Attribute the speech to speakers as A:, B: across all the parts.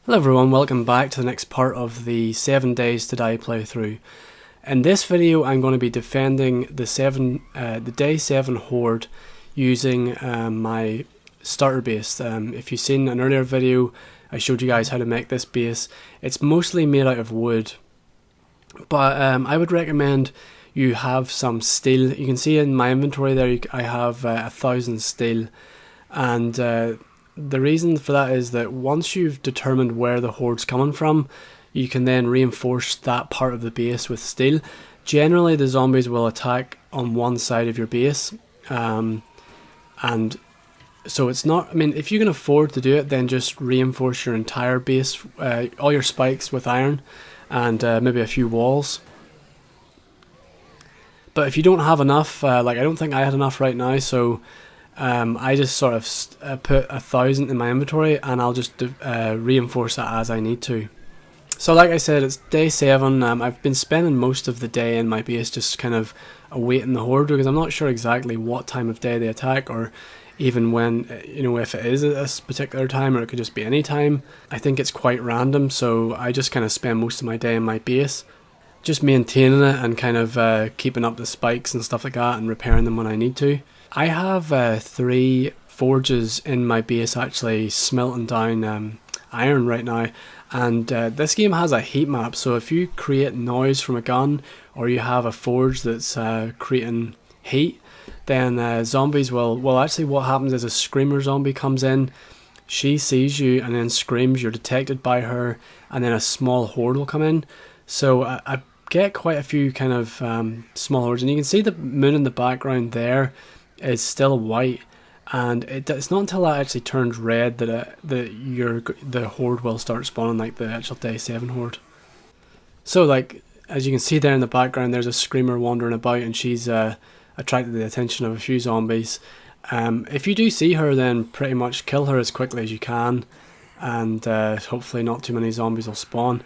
A: Hello everyone, welcome back to the next part of the 7 Days to Die playthrough. In this video I'm going to be defending the day 7 Horde using my starter base. If you've seen an earlier video I showed you guys how to make this base. It's mostly made out of wood, but I would recommend you have some steel. You can see in my inventory there I have 1,000 steel, and the reason for that is that once you've determined where the Horde's coming from, you can then reinforce that part of the base with steel. Generally the zombies will attack on one side of your base, and so it's not, I mean, if you can afford to do it, then just reinforce your entire base, all your spikes with iron, and maybe a few walls. But if you don't have enough, like I don't think I had enough right now, so I just sort of put 1,000 in my inventory, and I'll just reinforce that as I need to. So like I said, it's day 7. I've been spending most of the day in my base just kind of awaiting the Horde, because I'm not sure exactly what time of day they attack, or even when, you know, if it is at this particular time, or it could just be any time. I think it's quite random, so I just kind of spend most of my day in my base, just maintaining it and kind of keeping up the spikes and stuff like that, and repairing them when I need to. I have 3 forges in my base actually smelting down iron right now, and this game has a heat map, so if you create noise from a gun, or you have a forge that's creating heat, then zombies will actually, what happens is a screamer zombie comes in, she sees you and then screams, you're detected by her, and then a small horde will come in. So I get quite a few kind of small hordes, and you can see the moon in the background there is still white, and it's not until that actually turns red that the Horde will start spawning, like the actual day 7 Horde. So like, as you can see there in the background, there's a screamer wandering about, and she's attracted the attention of a few zombies. If you do see her, then pretty much kill her as quickly as you can, and hopefully not too many zombies will spawn.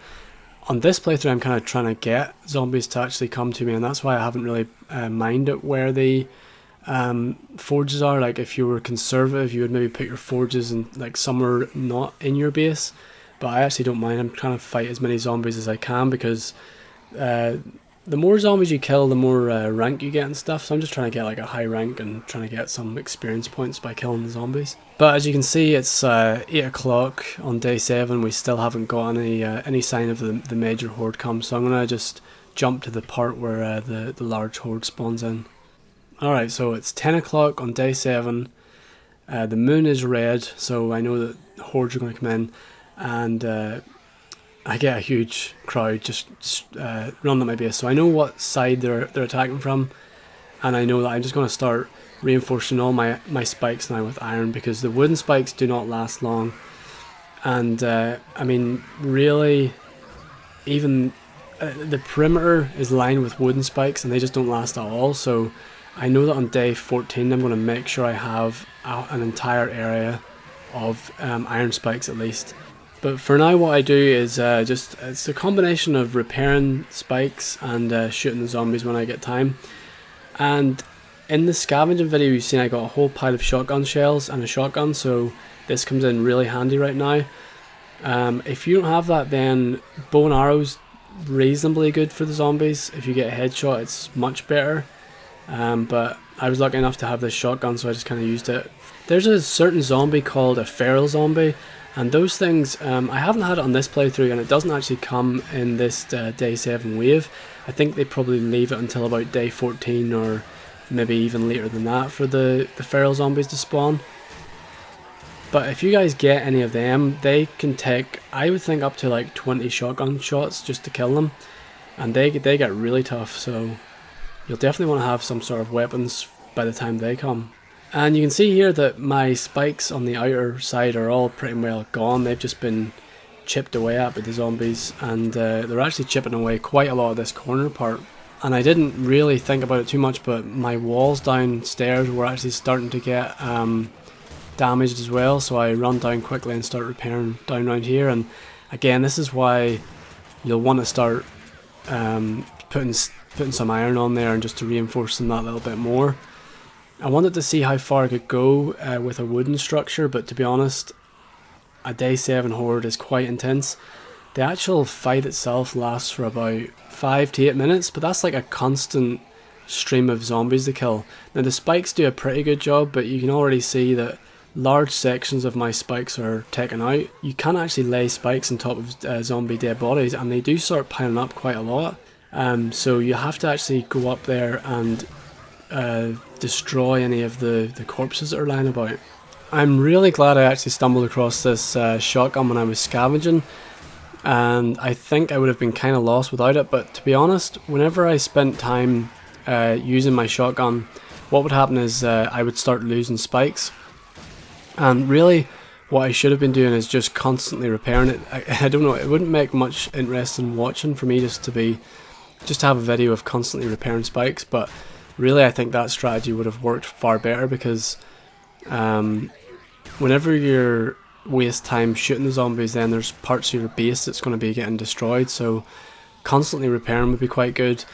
A: On this playthrough I'm kind of trying to get zombies to actually come to me, and that's why I haven't really minded where the forges are. Like if you were conservative, you would maybe put your forges in like somewhere not in your base, but I actually don't mind. I'm trying to fight as many zombies as I can, because the more zombies you kill, the more rank you get and stuff, so I'm just trying to get like a high rank and trying to get some experience points by killing the zombies. But as you can see, it's 8 o'clock on day 7. We still haven't got any sign of the major Horde come, so I'm going to just jump to the part where the large Horde spawns in. Alright, so it's 10 o'clock on day 7, the moon is red, so I know that Hordes are going to come in, and I get a huge crowd just running at my base, so I know what side they're attacking from, and I know that I'm just going to start reinforcing all my spikes now with iron, because the wooden spikes do not last long, and I mean really, even the perimeter is lined with wooden spikes and they just don't last at all. So I know that on day 14 I'm going to make sure I have an entire area of iron spikes at least. But for now what I do is it's a combination of repairing spikes and shooting the zombies when I get time. And in the scavenging video you've seen I got a whole pile of shotgun shells and a shotgun, so this comes in really handy right now. If you don't have that, then bow and arrows reasonably good for the zombies. If you get a headshot it's much better. But I was lucky enough to have this shotgun, so I just kind of used it. There's a certain zombie called a feral zombie, and those things, I haven't had it on this playthrough, and it doesn't actually come in this day 7 wave. I think they probably leave it until about day 14, or maybe even later than that, for the feral zombies to spawn. But if you guys get any of them, they can take, I would think, up to like 20 shotgun shots just to kill them, and they get really tough, so you'll definitely want to have some sort of weapons by the time they come. And you can see here that my spikes on the outer side are all pretty well gone. They've just been chipped away at by the zombies, and they're actually chipping away quite a lot of this corner part. And I didn't really think about it too much, but my walls downstairs were actually starting to get damaged as well, so I run down quickly and start repairing down around here. And again, this is why you'll want to start putting some iron on there, and just to reinforce them that little bit more. I wanted to see how far I could go with a wooden structure, but to be honest, a day 7 horde is quite intense. The actual fight itself lasts for about 5 to 8 minutes, but that's like a constant stream of zombies to kill. Now the spikes do a pretty good job, but you can already see that large sections of my spikes are taken out. You can actually lay spikes on top of zombie dead bodies, and they do start piling up quite a lot. So you have to actually go up there and destroy any of the corpses that are lying about. I'm really glad I actually stumbled across this shotgun when I was scavenging, and I think I would have been kind of lost without it, but to be honest, whenever I spent time using my shotgun, what would happen is I would start losing spikes. And really, what I should have been doing is just constantly repairing it. I don't know, it wouldn't make much interesting watching for me just to have a video of constantly repairing spikes, but really I think that strategy would have worked far better, because whenever you waste time shooting the zombies, then there's parts of your base that's going to be getting destroyed, so constantly repairing would be quite good.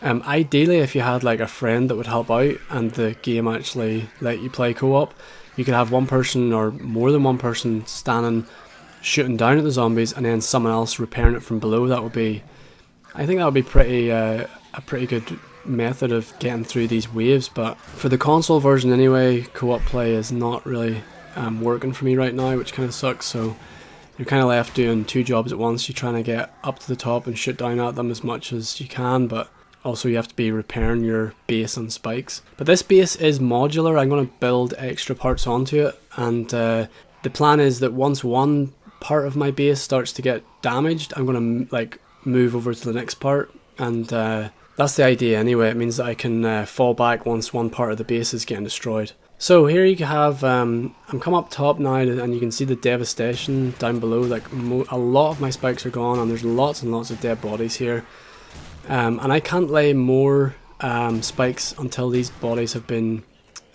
A: Ideally, if you had like a friend that would help out and the game actually let you play co-op, you could have one person or more than one person standing shooting down at the zombies and then someone else repairing it from below. I think that would be a pretty good method of getting through these waves, but for the console version anyway, co-op play is not really working for me right now, which kind of sucks. So you're kind of left doing 2 jobs at once. You're trying to get up to the top and shoot down at them as much as you can, but also you have to be repairing your base and spikes. But this base is modular. I'm going to build extra parts onto it, and the plan is that once one part of my base starts to get damaged, I'm going to like move over to the next part, and that's the idea anyway. It means that I can fall back once one part of the base is getting destroyed. So here you have, I'm come up top now, and you can see the devastation down below. Like a lot of my spikes are gone, and there's lots and lots of dead bodies here. And I can't lay more spikes until these bodies have been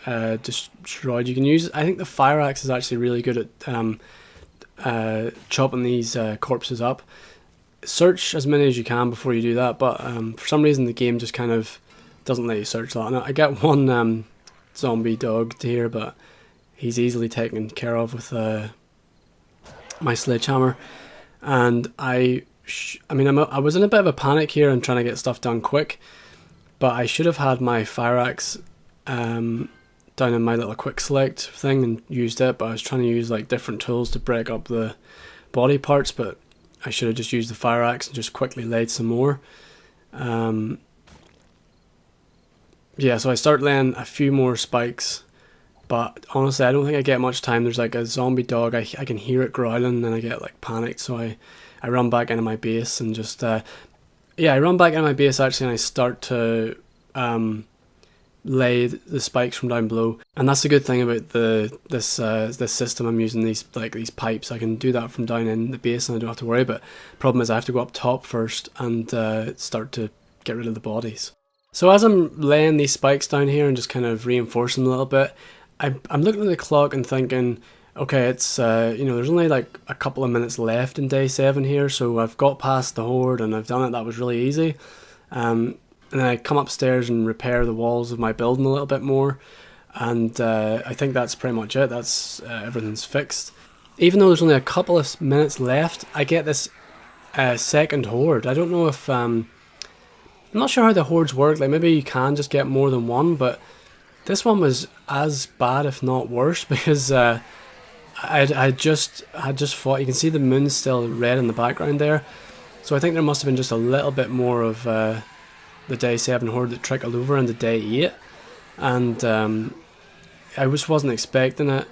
A: destroyed. You can use, I think the fire axe is actually really good at chopping these corpses up. Search as many as you can before you do that, but for some reason the game just kind of doesn't let you search that. Now, I get one zombie dog here, but he's easily taken care of with my sledgehammer, and I was in a bit of a panic here and trying to get stuff done quick, but I should have had my fire axe down in my little quick select thing and used it, but I was trying to use like different tools to break up the body parts, but I should have just used the fire axe and just quickly laid some more. Yeah, so I start laying a few more spikes, but honestly I don't think I get much time. There's like a zombie dog, I can hear it growling, and I get like panicked, so I run back into my base and just I run back into my base actually, and I start to lay the spikes from down below. And that's the good thing about this system. I'm using these pipes. I can do that from down in the base and I don't have to worry. But problem is I have to go up top first and start to get rid of the bodies. So as I'm laying these spikes down here and just kind of reinforcing them a little bit, I'm looking at the clock and thinking, okay, it's there's only like a couple of minutes left in day 7 here, so I've got past the horde and I've done it. That was really easy. And then I come upstairs and repair the walls of my building a little bit more, and I think that's pretty much it. That's everything's fixed. Even though there's only a couple of minutes left, I get this second horde. I don't know if I'm not sure how the hordes work. Like maybe you can just get more than one, but this one was as bad, if not worse, because I just fought. You can see the moon's still red in the background there, so I think there must have been just a little bit more of the day 7 horde that trickled over into day 8, and I just wasn't expecting it,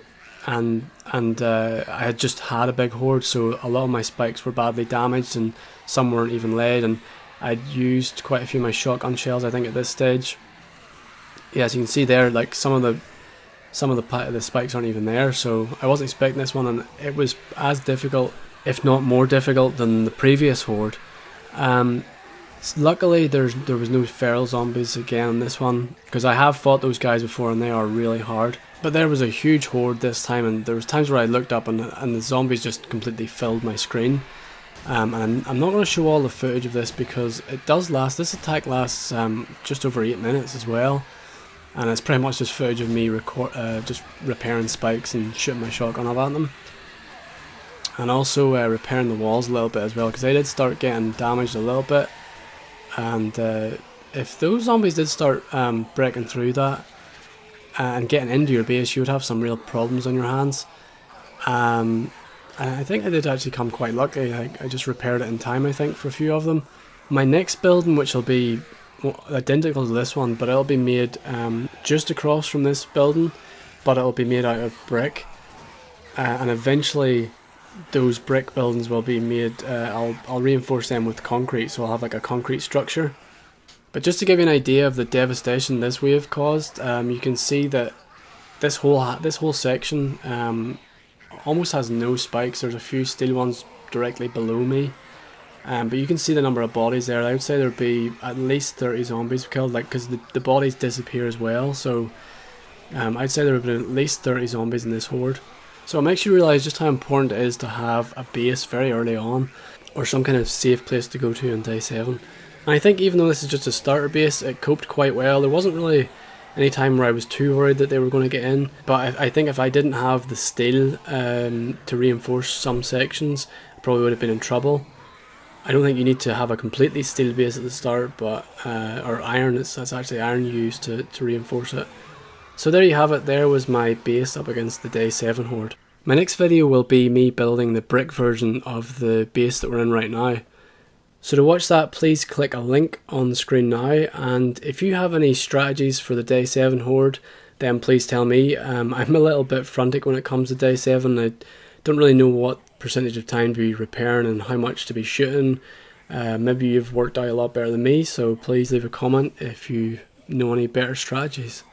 A: and I had just had a big horde, so a lot of my spikes were badly damaged and some weren't even laid, and I'd used quite a few of my shotgun shells I think at this stage. Yeah, as you can see there, like some of the spikes aren't even there, so I wasn't expecting this one, and it was as difficult, if not more difficult, than the previous horde. Luckily there was no feral zombies again in this one, because I have fought those guys before and they are really hard. But there was a huge horde this time, and there was times where I looked up and the zombies just completely filled my screen. And I'm not going to show all the footage of this because it does last. This attack lasts just over 8 minutes as well, and it's pretty much just footage of me just repairing spikes and shooting my shotgun up at them. and also repairing the walls a little bit as well, because they did start getting damaged a little bit, and if those zombies did start breaking through that and getting into your base, you would have some real problems on your hands. And I think I did actually come quite lucky. I just repaired it in time, I think, for a few of them. My next building, which will be identical to this one, but it'll be made just across from this building, but it'll be made out of brick, and eventually those brick buildings will be made, I'll reinforce them with concrete, so I'll have like a concrete structure. But just to give you an idea of the devastation this wave caused, you can see that this whole section almost has no spikes. There's a few steel ones directly below me, but you can see the number of bodies there. I would say there'd be at least 30 zombies killed, like, because the bodies disappear as well. So I'd say there would have been at least 30 zombies in this horde. So it makes you realise just how important it is to have a base very early on, or some kind of safe place to go to on day 7. And I think even though this is just a starter base, it coped quite well. There wasn't really any time where I was too worried that they were going to get in, but I think if I didn't have the steel to reinforce some sections, I probably would have been in trouble. I don't think you need to have a completely steel base at the start, but or iron, that's actually iron used to reinforce it. So there you have it. There was my base up against the day 7 horde. My next video will be me building the brick version of the base that we're in right now. So to watch that, please click a link on the screen now, and if you have any strategies for the day 7 horde, then please tell me. I'm a little bit frantic when it comes to day 7. I don't really know what percentage of time to be repairing and how much to be shooting. Maybe you've worked out a lot better than me, so please leave a comment if you know any better strategies.